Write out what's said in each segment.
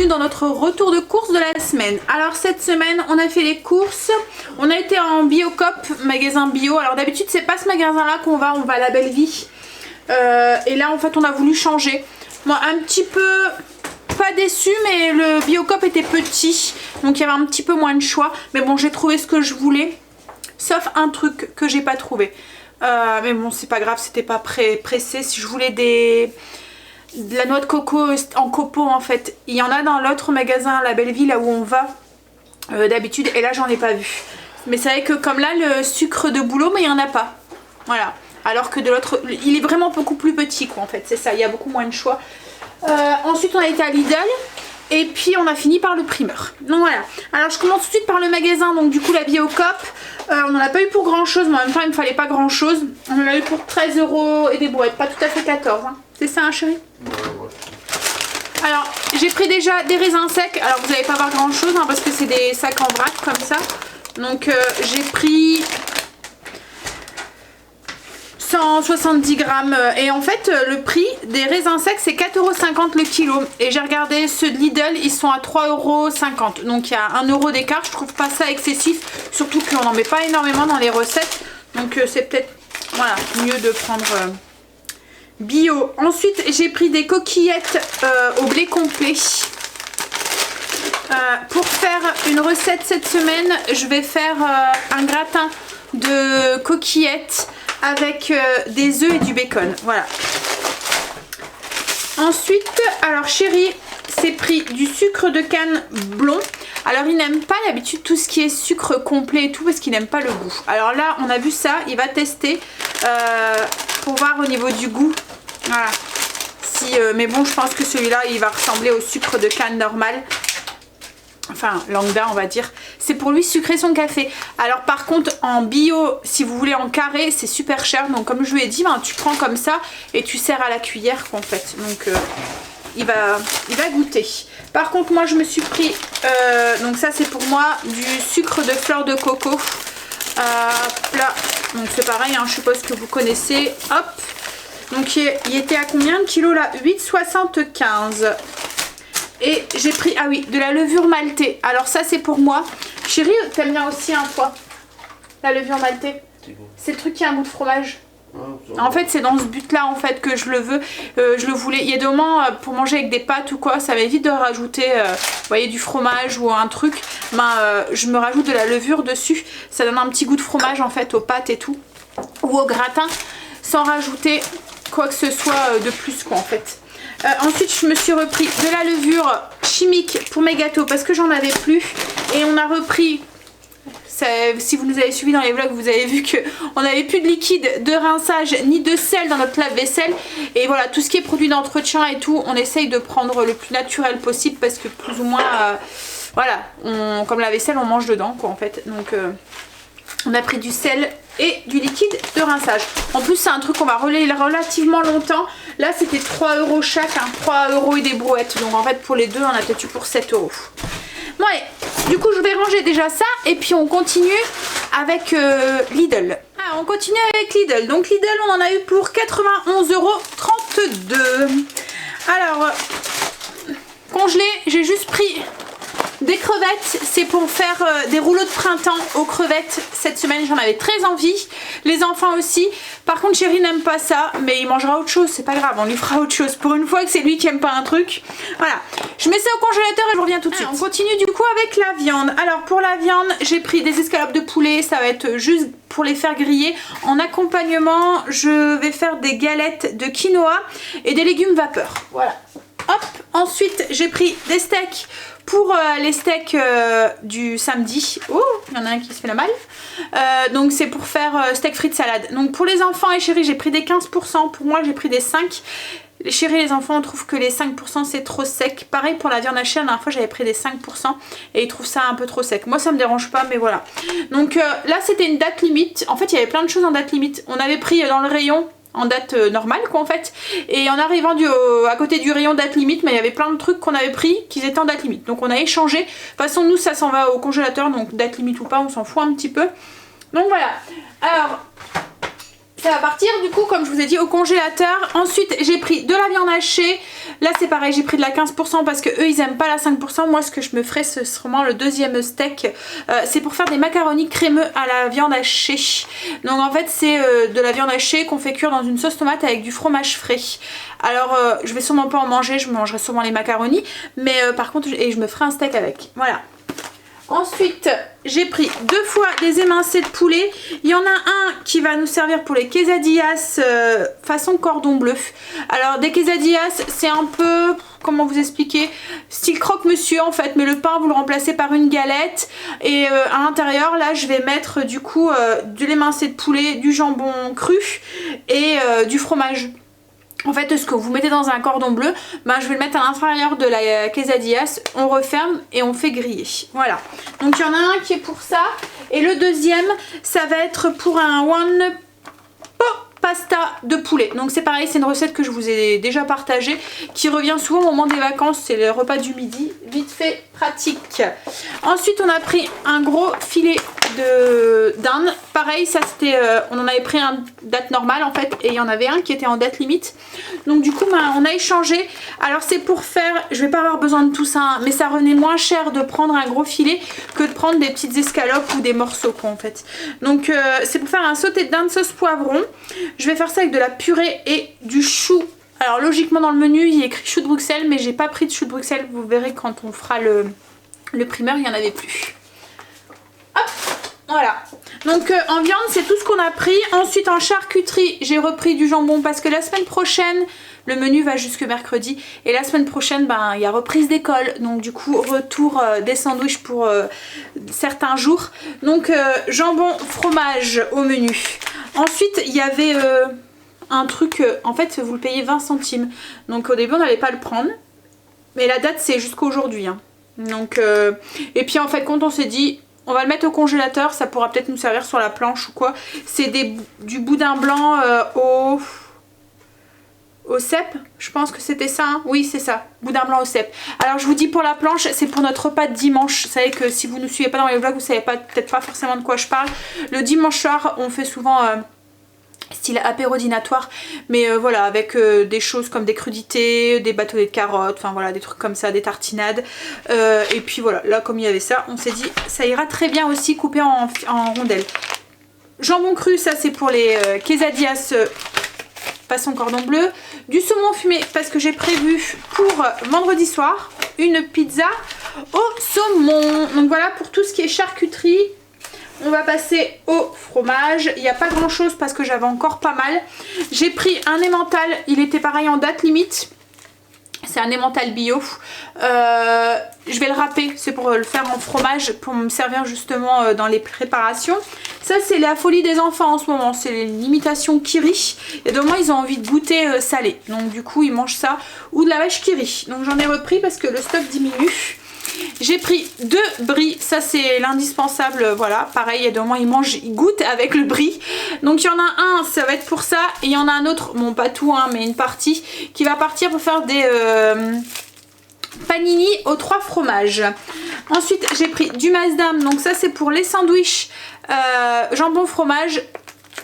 bienvenue dans notre retour de course de la semaine. Alors cette semaine on a fait les courses, on a été en Biocop, magasin bio. Alors d'habitude c'est pas ce magasin là qu'on va, on va à la Belle Vie. Et là en fait on a voulu changer. Moi un petit peu pas déçue, mais le Biocop était petit, donc il y avait un petit peu moins de choix. Mais bon, j'ai trouvé ce que je voulais, sauf un truc que j'ai pas trouvé. Mais bon c'est pas grave, c'était pas pressé. Si je voulais de la noix de coco en copeaux en fait, il y en a dans l'autre magasin, la Belle Vie, là où on va d'habitude, et là j'en ai pas vu. Mais c'est vrai que comme là le sucre de bouleau, mais il y en a pas, voilà. Alors que de l'autre, il est vraiment beaucoup plus petit quoi en fait, c'est ça, il y a beaucoup moins de choix. Ensuite on a été à Lidl et puis on a fini par le primeur. Donc voilà, alors je commence tout de suite par le magasin, donc du coup la Biocop. On n'en a pas eu pour grand chose, mais en même temps il me fallait pas grand chose. On en a eu pour 13 € et des brouettes, pas tout à fait 14 hein. C'est ça hein chérie? Ouais. Alors j'ai pris déjà des raisins secs. Alors vous n'allez pas voir grand chose hein, parce que c'est des sacs en vrac comme ça. Donc j'ai pris 170 grammes et en fait le prix des raisins secs c'est 4,50 € le kilo. Et j'ai regardé ceux de Lidl, ils sont à 3,50 €. Donc il y a 1 € d'écart, je trouve pas ça excessif. Surtout qu'on n'en met pas énormément dans les recettes. Donc c'est peut-être voilà, mieux de prendre bio. Ensuite j'ai pris des coquillettes au blé complet. Pour faire une recette cette semaine, je vais faire un gratin de coquillettes avec des œufs et du bacon, voilà. Ensuite, alors chérie s'est pris du sucre de canne blond. Alors il n'aime pas d'habitude tout ce qui est sucre complet et tout parce qu'il n'aime pas le goût. Alors là on a vu ça, il va tester pour voir au niveau du goût. Voilà. Si, mais bon je pense que celui-là il va ressembler au sucre de canne normal. Enfin lambda on va dire. C'est pour lui sucrer son café. Alors par contre en bio, si vous voulez en carré, c'est super cher. Donc comme je vous l'ai dit, ben, tu prends comme ça et tu sers à la cuillère en fait. Donc il va goûter. Par contre moi je me suis pris, donc ça c'est pour moi, du sucre de fleur de coco. Là, donc c'est pareil, hein, je suppose que vous connaissez. Hop. Donc il était à combien le kilo là? 8,75 €. Et j'ai pris, ah oui, de la levure maltée. Alors ça c'est pour moi. Chérie, t'aimes bien aussi hein, toi, la levure maltée? C'est le truc qui a un goût de fromage. En fait c'est dans ce but là en fait que je le veux. Je le voulais, il y a des moments pour manger avec des pâtes ou quoi, ça m'évite de rajouter vous voyez, du fromage ou un truc. Ben, je me rajoute de la levure dessus. Ça donne un petit goût de fromage en fait aux pâtes et tout. Ou au gratin, sans rajouter quoi que ce soit de plus quoi en fait. Ensuite je me suis repris de la levure chimique pour mes gâteaux parce que j'en avais plus. Et on a repris, si vous nous avez suivis dans les vlogs, vous avez vu qu'on n'avait plus de liquide de rinçage ni de sel dans notre lave-vaisselle. Et voilà, tout ce qui est produit d'entretien et tout, on essaye de prendre le plus naturel possible parce que plus ou moins, voilà, comme la vaisselle on mange dedans quoi en fait. Donc on a pris du sel et du liquide de rinçage. En plus c'est un truc qu'on va relayer relativement longtemps. Là c'était 3 € chaque, hein, 3 € et des brouettes. Donc en fait pour les deux on a peut-être eu pour 7 €. Bon allez, du coup je vais ranger déjà ça et puis on continue avec Lidl. Ah, on continue avec Lidl. Donc Lidl on en a eu pour 91,32 €. Alors congelé, j'ai juste pris des crevettes, c'est pour faire des rouleaux de printemps aux crevettes. Cette semaine j'en avais très envie, les enfants aussi. Par contre chérie n'aime pas ça, mais il mangera autre chose, c'est pas grave, on lui fera autre chose. Pour une fois que c'est lui qui aime pas un truc. Voilà, je mets ça au congélateur et je reviens tout de suite. On continue du coup avec la viande. Alors pour la viande, j'ai pris des escalopes de poulet, ça va être juste pour les faire griller. En accompagnement, je vais faire des galettes de quinoa et des légumes vapeur. Voilà. Hop, ensuite j'ai pris des steaks pour les steaks du samedi. Oh, il y en a un qui se fait la malle. Donc c'est pour faire steak frites salade. Donc pour les enfants et chéris j'ai pris des 15%. Pour moi j'ai pris des 5. Les chéris et les enfants on trouve que les 5% c'est trop sec. Pareil pour la viande hachée, la dernière fois j'avais pris des 5% et ils trouvent ça un peu trop sec. Moi ça me dérange pas mais voilà. Donc là c'était une date limite. En fait il y avait plein de choses en date limite. On avait pris dans le rayon en date normale quoi en fait, et en arrivant à côté du rayon date limite, mais il y avait plein de trucs qu'on avait pris qui étaient en date limite, donc on a échangé. De toute façon nous ça s'en va au congélateur, donc date limite ou pas on s'en fout un petit peu. Donc voilà, alors Ça va partir du coup comme je vous ai dit au congélateur. Ensuite j'ai pris de la viande hachée. Là c'est pareil, j'ai pris de la 15% parce que eux ils aiment pas la 5%. Moi ce que je me ferai c'est sûrement le deuxième steak. C'est pour faire des macaronis crémeux à la viande hachée. Donc en fait c'est de la viande hachée qu'on fait cuire dans une sauce tomate avec du fromage frais. Alors je vais sûrement pas en manger, je mangerai sûrement les macaronis. Mais par contre je me ferai un steak avec. Voilà. Ensuite, j'ai pris 2 fois des émincés de poulet. Il y en a un qui va nous servir pour les quesadillas façon cordon bleu. Alors des quesadillas, c'est un peu, comment vous expliquer, style croque-monsieur en fait. Mais le pain, vous le remplacez par une galette. Et à l'intérieur, là, je vais mettre du coup de l'émincé de poulet, du jambon cru et du fromage. En fait ce que vous mettez dans un cordon bleu, ben, je vais le mettre à l'intérieur de la quesadillas, on referme et on fait griller. Voilà, donc il y en a un qui est pour ça et le deuxième ça va être pour un one pot pasta de poulet. Donc c'est pareil, c'est une recette que je vous ai déjà partagée qui revient souvent au moment des vacances, c'est le repas du midi, vite fait, pratique. Ensuite on a pris un gros filet d'Inde, pareil ça c'était on en avait pris un date normale en fait et il y en avait un qui était en date limite, donc du coup bah, on a échangé. Alors c'est pour faire, je vais pas avoir besoin de tout ça hein, mais ça revenait moins cher de prendre un gros filet que de prendre des petites escalopes ou des morceaux quoi en fait. Donc c'est pour faire un sauté de dinde sauce poivron. Je vais faire ça avec de la purée et du chou. Alors logiquement dans le menu il y a écrit chou de Bruxelles mais j'ai pas pris de chou de Bruxelles, vous verrez quand on fera le primeur il n'y en avait plus. Hop, voilà. Donc en viande c'est tout ce qu'on a pris. Ensuite en charcuterie j'ai repris du jambon parce que la semaine prochaine le menu va jusque mercredi et la semaine prochaine ben il y a reprise d'école, donc du coup retour des sandwichs pour certains jours. Donc jambon fromage au menu. Ensuite il y avait un truc, en fait vous le payez 20 centimes. Donc au début on n'allait pas le prendre. Mais la date c'est jusqu'à aujourd'hui. Hein. Donc et puis en fait quand on s'est dit on va le mettre au congélateur, ça pourra peut-être nous servir sur la planche ou quoi. C'est du boudin blanc au cèpe, je pense que c'était ça, hein. Oui c'est ça, boudin blanc au cèpe. Alors je vous dis pour la planche, c'est pour notre repas de dimanche. Vous savez que si vous ne nous suivez pas dans les vlogs, vous savez peut-être pas forcément de quoi je parle. Le dimanche soir, on fait souvent style apérodinatoire, mais voilà, avec des choses comme des crudités, des bâtonnets de carottes, enfin voilà, des trucs comme ça, des tartinades. Et puis voilà, là comme il y avait ça, on s'est dit ça ira très bien aussi coupé en rondelles. Jambon cru, ça c'est pour les quesadillas façon cordon bleu. Du saumon fumé parce que j'ai prévu pour vendredi soir une pizza au saumon. Donc voilà pour tout ce qui est charcuterie. On va passer au fromage. Il n'y a pas grand chose parce que j'avais encore pas mal. J'ai pris un emmental, il était pareil en date limite. C'est un emmental bio. Je vais le râper, c'est pour le faire en fromage, pour me servir justement dans les préparations. Ça c'est la folie des enfants en ce moment, c'est l'imitation Kiri. Et de moi ils ont envie de goûter salé. Donc du coup ils mangent ça ou de la vache Kiri. Donc j'en ai repris parce que le stock diminue. J'ai pris 2 brie, ça c'est l'indispensable, voilà, pareil, et de moins ils goûtent avec le brie. Donc il y en a un, ça va être pour ça, et il y en a un autre, bon pas tout, hein, mais une partie, qui va partir pour faire des panini aux 3 fromages. Ensuite j'ai pris du Maasdam, donc ça c'est pour les sandwichs jambon fromage.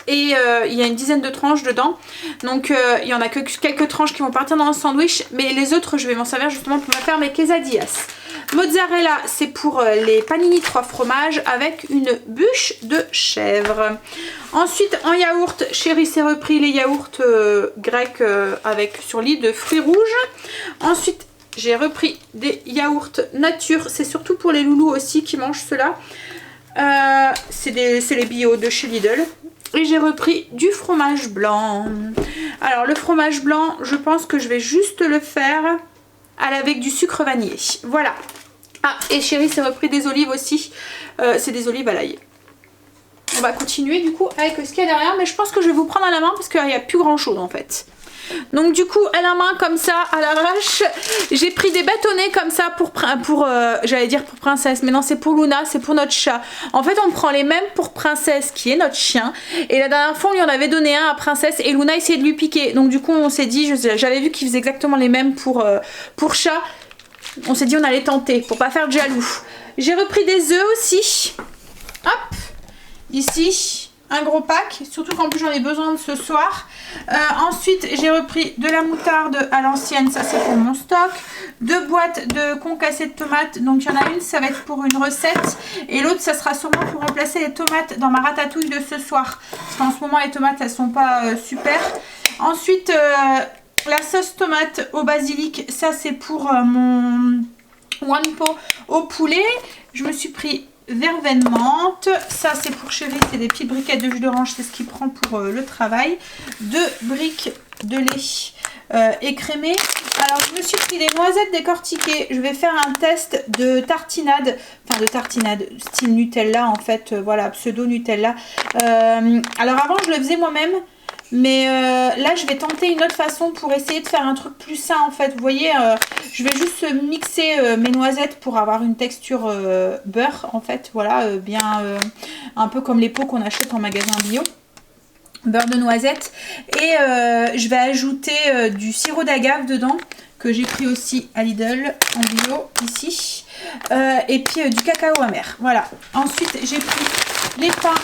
Et il y a une dizaine de tranches dedans. Donc il y en a que quelques tranches qui vont partir dans le sandwich. Mais les autres je vais m'en servir justement pour me faire mes quesadillas. Mozzarella c'est pour les panini 3 fromages avec une bûche de chèvre. Ensuite en yaourt, Chérie s'est repris les yaourts grecs avec sur lit de fruits rouges. Ensuite j'ai repris des yaourts nature. C'est surtout pour les loulous aussi qui mangent cela. C'est les bio de chez Lidl. Et j'ai repris du fromage blanc. Alors le fromage blanc, je pense que je vais juste le faire avec du sucre vanillé. Voilà. Ah, et Chérie s'est repris des olives aussi. C'est des olives à l'ail. On va continuer du coup avec ce qu'il y a derrière. Mais je pense que je vais vous prendre à la main parce qu'il n'y a plus grand chose en fait. Donc du coup à la main comme ça, à l'arrache, j'ai pris des bâtonnets comme ça pour j'allais dire pour Princesse, mais non c'est pour Luna, c'est pour notre chat. En fait on prend les mêmes pour Princesse qui est notre chien. Et la dernière fois on lui en avait donné un à Princesse et Luna essayait de lui piquer. Donc du coup on s'est dit, j'avais vu qu'ils faisaient exactement les mêmes pour chat. On s'est dit on allait tenter pour pas faire de jaloux. J'ai repris des œufs aussi. Hop, ici. un gros pack, surtout qu'en plus j'en ai besoin de ce soir. Ensuite j'ai repris de la moutarde à l'ancienne, ça c'est pour mon stock. 2 boîtes de concassés de tomates, donc il y en a une ça va être pour une recette et l'autre ça sera sûrement pour remplacer les tomates dans ma ratatouille de ce soir, parce qu'en ce moment les tomates elles sont pas super. Ensuite la sauce tomate au basilic, ça c'est pour mon one pot au poulet. Je me suis pris verveine menthe, ça c'est pour Chérie, c'est des petites briquettes de jus d'orange, c'est ce qu'il prend pour le travail. 2 briques de lait écrémé. Alors je me suis pris des noisettes décortiquées, je vais faire un test de tartinade, enfin de tartinade style Nutella en fait, voilà, pseudo Nutella. Alors avant je le faisais moi-même, mais là je vais tenter une autre façon pour essayer de faire un truc plus sain en fait. Vous voyez, je vais juste mixer mes noisettes pour avoir une texture beurre en fait, voilà, bien un peu comme les pots qu'on achète en magasin bio, beurre de noisette. Et je vais ajouter du sirop d'agave dedans, que j'ai pris aussi à Lidl en bio ici, et puis du cacao amer, voilà. Ensuite j'ai pris les pains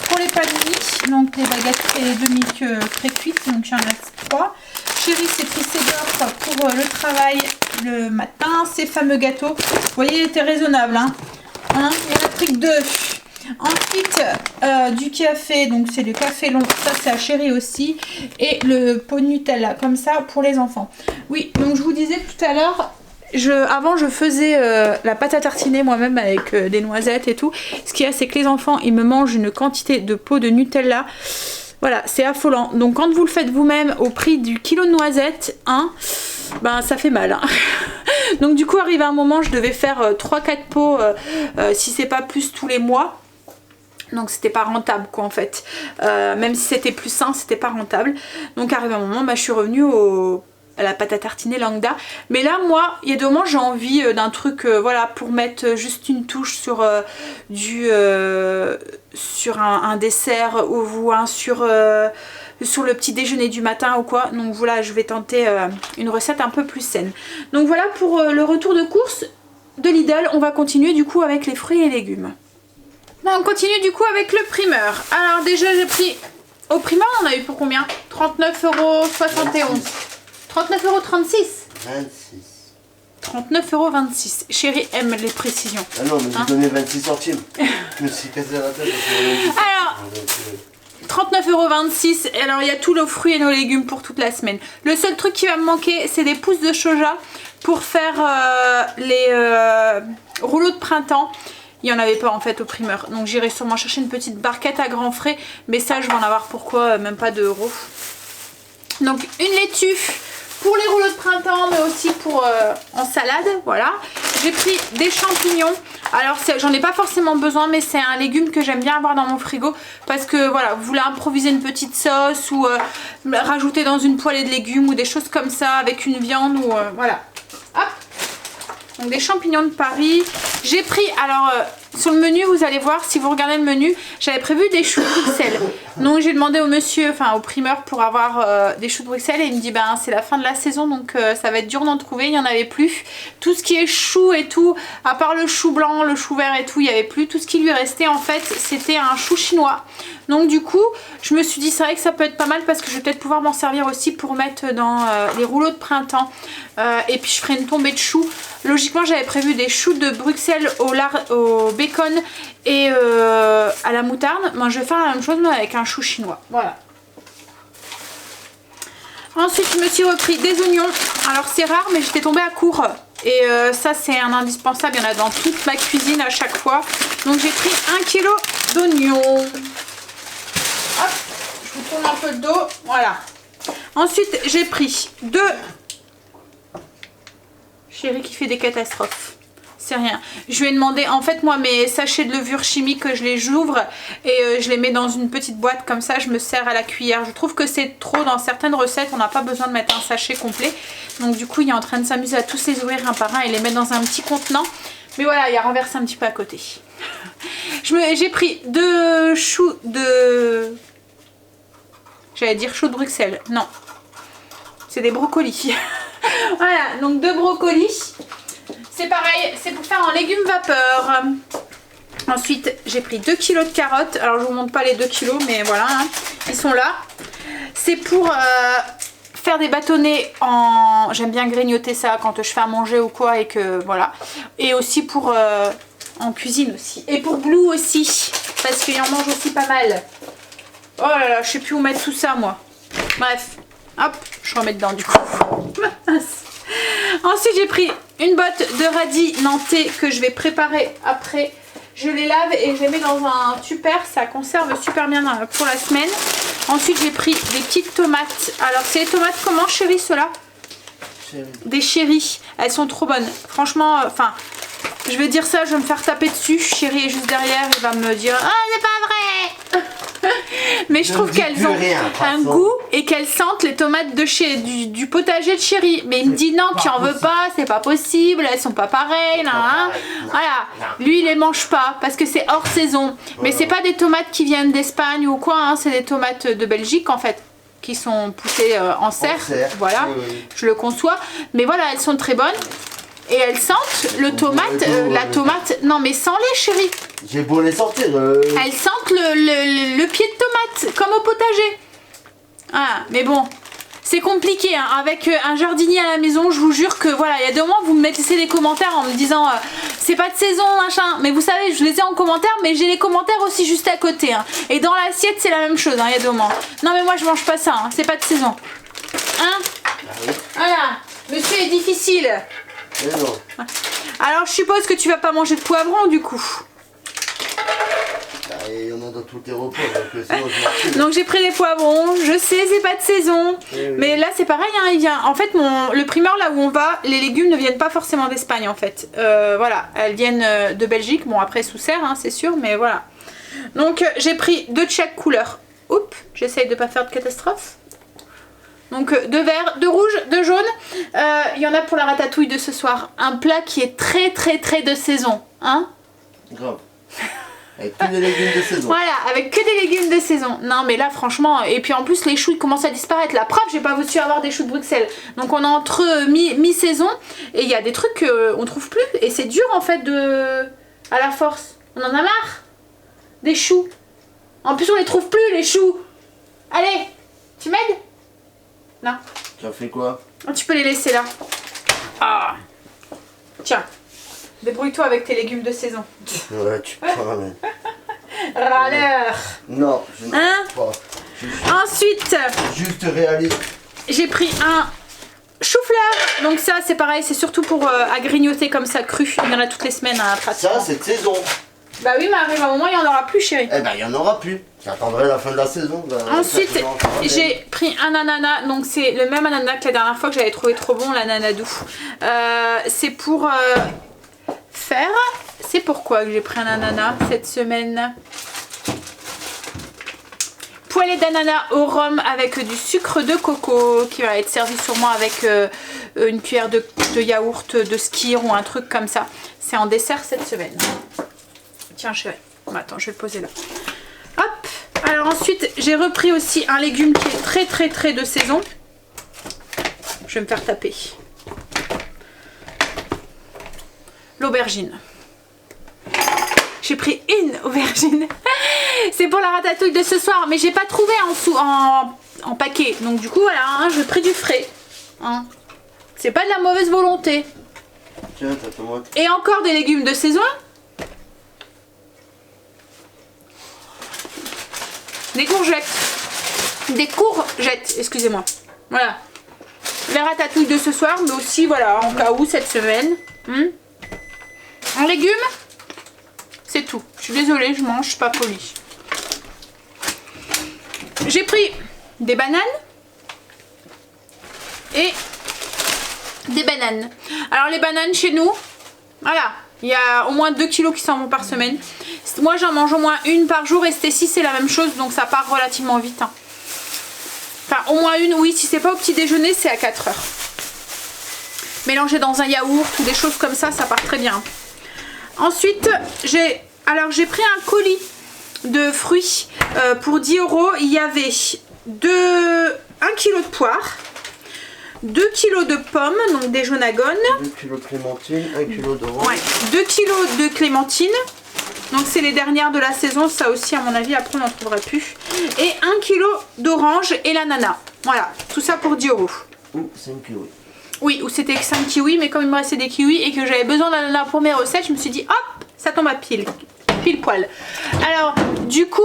pour les paninis, donc les baguettes et les demi pré-cuites, donc il y en a 3. Chérie s'est pris ses gaufres pour le travail le matin, ces fameux gâteaux. Vous voyez, il était raisonnable, hein. Il n'y en a pris que 2. Ensuite, du café, donc c'est le café long, ça c'est à Chérie aussi. Et le pot de Nutella, comme ça, pour les enfants. Oui, donc je vous disais tout à l'heure, avant je faisais la pâte à tartiner moi-même avec des noisettes et tout. Ce qu'il y a, c'est que les enfants ils me mangent une quantité de pots de Nutella, voilà, c'est affolant. Donc quand vous le faites vous-même au prix du kilo de noisettes, hein, ben ça fait mal, hein. Donc du coup arrivé à un moment je devais faire 3-4 pots si c'est pas plus tous les mois. Donc c'était pas rentable quoi en fait, même si c'était plus sain, c'était pas rentable. Donc arrivé à un moment, bah, je suis revenue à la pâte à tartiner lambda. Mais là moi, il y a des moments j'ai envie d'un truc voilà, pour mettre juste une touche sur sur un dessert ou sur le petit déjeuner du matin ou quoi. Donc voilà, je vais tenter une recette un peu plus saine. Donc voilà pour le retour de course de Lidl. On va continuer du coup avec les fruits et légumes. Bon, on continue du coup avec le primeur. Alors déjà j'ai pris au primeur, on a eu pour combien? 39,71 €. 39,36 €. 26. 39,26 €. Chérie aime les précisions. Ah non, mais j'ai donné 26 centimes. Je me suis cassé la tête. Alors, 39,26 €. Alors, il y a tous nos fruits et nos légumes pour toute la semaine. Le seul truc qui va me manquer, c'est des pousses de soja pour faire les rouleaux de printemps. Il n'y en avait pas en fait au primeur. Donc, j'irai sûrement chercher une petite barquette à grands frais. Mais ça, je vais en avoir pourquoi même pas 2 €. Donc, une laitue pour les rouleaux de printemps, mais aussi pour en salade, voilà. J'ai pris des champignons. Alors j'en ai pas forcément besoin, mais c'est un légume que j'aime bien avoir dans mon frigo, parce que voilà, vous voulez improviser une petite sauce ou rajouter dans une poêlée de légumes ou des choses comme ça avec une viande ou voilà. Hop. Donc des champignons de Paris. J'ai pris, alors sur le menu, vous allez voir, si vous regardez le menu, j'avais prévu des choux de Bruxelles. Donc j'ai demandé au monsieur, enfin au primeur, pour avoir des choux de Bruxelles, et il me dit ben c'est la fin de la saison, donc ça va être dur d'en trouver, il n'y en avait plus. Tout ce qui est chou et tout, à part le chou blanc, le chou vert et tout, il n'y avait plus. Tout ce qui lui restait en fait, c'était un chou chinois. Donc du coup, je me suis dit c'est vrai que ça peut être pas mal, parce que je vais peut-être pouvoir m'en servir aussi pour mettre dans les rouleaux de printemps. Et puis je ferai une tombée de choux. Logiquement j'avais prévu des choux de Bruxelles au bacon et à la moutarde. Moi je vais faire la même chose mais avec un chou chinois. Voilà. Ensuite je me suis repris des oignons. Alors c'est rare mais j'étais tombée à court. Et ça c'est un indispensable, il y en a dans toute ma cuisine à chaque fois. Donc j'ai pris 1 kg d'oignons. Hop, je vous tourne un peu le dos. Voilà. Ensuite j'ai pris 2... Chérie qui fait des catastrophes. C'est rien. Je lui ai demandé, en fait moi mes sachets de levure chimique, je les ouvre et je les mets dans une petite boîte comme ça, je me sers à la cuillère. Je trouve que c'est trop dans certaines recettes, on n'a pas besoin de mettre un sachet complet. Donc du coup il est en train de s'amuser à tous les ouvrir un par un et les mettre dans un petit contenant. Mais voilà, il a renversé un petit peu à côté. J'ai pris 2 choux de... J'allais dire choux de Bruxelles. Non. C'est des brocolis. Voilà, donc 2 brocolis. C'est pareil, c'est pour faire en légumes vapeur. Ensuite, j'ai pris 2 kg de carottes. Alors, je vous montre pas les 2 kg, mais voilà, hein, ils sont là. C'est pour faire des bâtonnets en... J'aime bien grignoter ça quand je fais à manger ou quoi et que voilà. Et aussi pour en cuisine aussi. Et pour Blue aussi, parce qu'il en mange aussi pas mal. Oh là là, je sais plus où mettre tout ça moi. Bref, hop, je remets dedans du coup. Ensuite, j'ai pris une botte de radis nantais que je vais préparer après. Je les lave et je les mets dans un tupper, ça conserve super bien pour la semaine. Ensuite, j'ai pris des petites tomates. Alors, c'est les tomates comment, chérie, ceux-là? Des chéris. Elles sont trop bonnes. Franchement, enfin, je vais dire ça, je vais me faire taper dessus. Chéri est juste derrière, il va me dire « Ah, c'est pas vrai !» Mais je trouve qu'elles ont un goût et qu'elles sentent les tomates de chez du potager de Chéri. Mais il me dit non, qu'il en veut pas, c'est pas possible, elles sont pas pareilles. Voilà, lui il les mange pas parce que c'est hors saison. Mais c'est pas des tomates qui viennent d'Espagne ou quoi, hein, c'est des tomates de Belgique en fait, qui sont poussées en serre. Voilà, je le conçois. Mais voilà, elles sont très bonnes. Et elles sentent le tomate, la tomate. Non mais sans les chéris. J'ai beau les sortir. Elles sentent le pied de tomate, comme au potager. Ah, mais bon, c'est compliqué. Hein. Avec un jardinier à la maison, je vous jure que voilà, il y a 2 mois, vous me mettez des commentaires en me disant c'est pas de saison, machin. Mais vous savez, je les ai en commentaire, mais j'ai les commentaires aussi juste à côté. Hein. Et dans l'assiette, c'est la même chose, hein, il y a 2 mois. Non mais moi, je mange pas ça, hein. C'est pas de saison. Hein? Voilà, monsieur est difficile. Non. Alors je suppose que tu vas pas manger de poivron du coup. Il y en a dans tous les repas, donc sinon je marche. Donc j'ai pris les poivrons, je sais c'est pas de saison. Mais là c'est pareil, hein, il vient. En fait le primeur là où on va, les légumes ne viennent pas forcément d'Espagne en fait. Voilà, elles viennent de Belgique, bon après sous serre hein, c'est sûr, mais voilà. Donc j'ai pris 2 de chaque couleur. Oups, j'essaye de pas faire de catastrophe. Donc 2 verts, 2 rouges, 2 jaunes. Il y en a pour la ratatouille de ce soir. Un plat qui est très de saison. Hein? Grave. Avec que des légumes de saison. Voilà, avec que des légumes de saison. Non mais là franchement, et puis en plus les choux ils commencent à disparaître. La preuve, j'ai pas su avoir des choux de Bruxelles. Donc on est entre mi-saison et il y a des trucs qu'on trouve plus. Et c'est dur en fait à la force. On en a marre des choux. En plus on les trouve plus les choux. Allez, tu m'aides? Non. Tu as fait quoi? Tu peux les laisser là. Ah. Tiens. Débrouille-toi avec tes légumes de saison. Ouais, tu parles. Râleur. Non, je ne hein? pas. Ensuite, juste réaliste. J'ai pris un chou-fleur. Donc ça, c'est pareil, c'est surtout pour à grignoter comme ça cru. Il y en a toutes les semaines à pratiquement. Ça, c'est de saison. Bah oui, mais arrive un moment, il n'y en aura plus, chérie. Eh ben, il n'y en aura plus. J'attendrai la fin de la saison. Ensuite, j'ai pris un ananas. Donc c'est le même ananas que la dernière fois que j'avais trouvé trop bon, l'ananas doux. C'est pour... faire. C'est pourquoi que j'ai pris un ananas cette semaine. Poêlée d'ananas au rhum avec du sucre de coco qui va être servi sûrement avec une cuillère de yaourt de skyr ou un truc comme ça. C'est en dessert cette semaine. Tiens chérie, attends je vais le poser là. Hop. Alors ensuite j'ai repris aussi un légume qui est très de saison. Je vais me faire taper. L'aubergine. J'ai pris une aubergine. C'est pour la ratatouille de ce soir, mais j'ai pas trouvé en paquet. Donc du coup voilà, hein, j'ai pris du frais. Hein. C'est pas de la mauvaise volonté. Tiens, ta tomate. Et encore des légumes de saison. Des courgettes. Des courgettes, excusez-moi. Voilà. La ratatouille de ce soir, mais aussi voilà, en cas où cette semaine. En légumes, c'est tout. Je suis désolée, je mange pas poli. J'ai pris des bananes et des bananes. Alors les bananes chez nous, voilà, il y a au moins 2 kilos qui s'en vont par semaine. Moi j'en mange au moins une par jour et Stécie c'est la même chose, donc ça part relativement vite. Hein. Enfin au moins une, oui, si c'est pas au petit déjeuner, c'est à 4 heures. Mélanger dans un yaourt ou des choses comme ça, ça part très bien. Ensuite, j'ai pris un colis de fruits pour 10 €. Il y avait 1 kg de poires, 2 kg de pommes, donc des jaunes à gones. 2 kg de clémentine, 1 kg d'orange. Ouais, 2 kg de clémentine, Donc c'est les dernières de la saison, ça aussi à mon avis après on n'en trouvera plus. Et 1 kg d'orange et l'ananas. Voilà, tout ça pour 10 €. Ou 5 kiwis. Oui, ou c'était que 5 kiwis, mais comme il me restait des kiwis et que j'avais besoin d'ananas pour mes recettes, je me suis dit hop, ça tombe à pile poil. Alors du coup,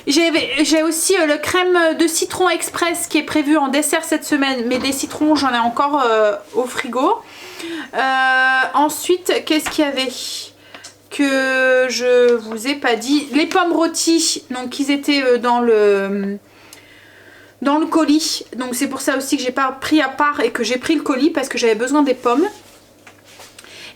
j'ai aussi le crème de citron express qui est prévu en dessert cette semaine, mais des citrons j'en ai encore au frigo. Ensuite, qu'est-ce qu'il y avait que je vous ai pas dit? Les pommes rôties, donc ils étaient dans le colis, donc c'est pour ça aussi que j'ai pas pris à part et que j'ai pris le colis parce que j'avais besoin des pommes.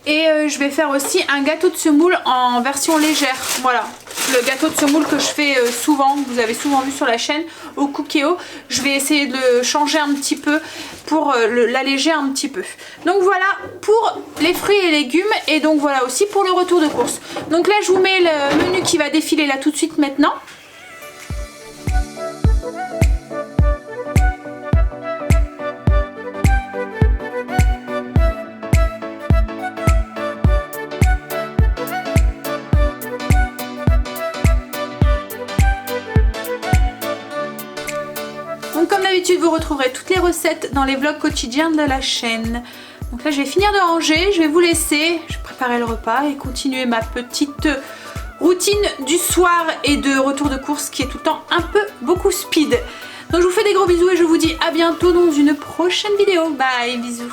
Et je vais faire aussi un gâteau de semoule en version légère. Voilà, le gâteau de semoule que je fais souvent, vous avez souvent vu sur la chaîne, au Cookéo. Je vais essayer de le changer un petit peu pour l'alléger un petit peu. Donc voilà pour les fruits et légumes et donc voilà aussi pour le retour de course. Donc là je vous mets le menu qui va défiler là tout de suite maintenant. Donc comme d'habitude vous retrouverez toutes les recettes dans les vlogs quotidiens de la chaîne. Donc là je vais finir de ranger, je vais vous laisser, je vais préparer le repas et continuer ma petite routine du soir et de retour de course qui est tout le temps un peu beaucoup speed. Donc je vous fais des gros bisous et je vous dis à bientôt dans une prochaine vidéo. Bye, bisous.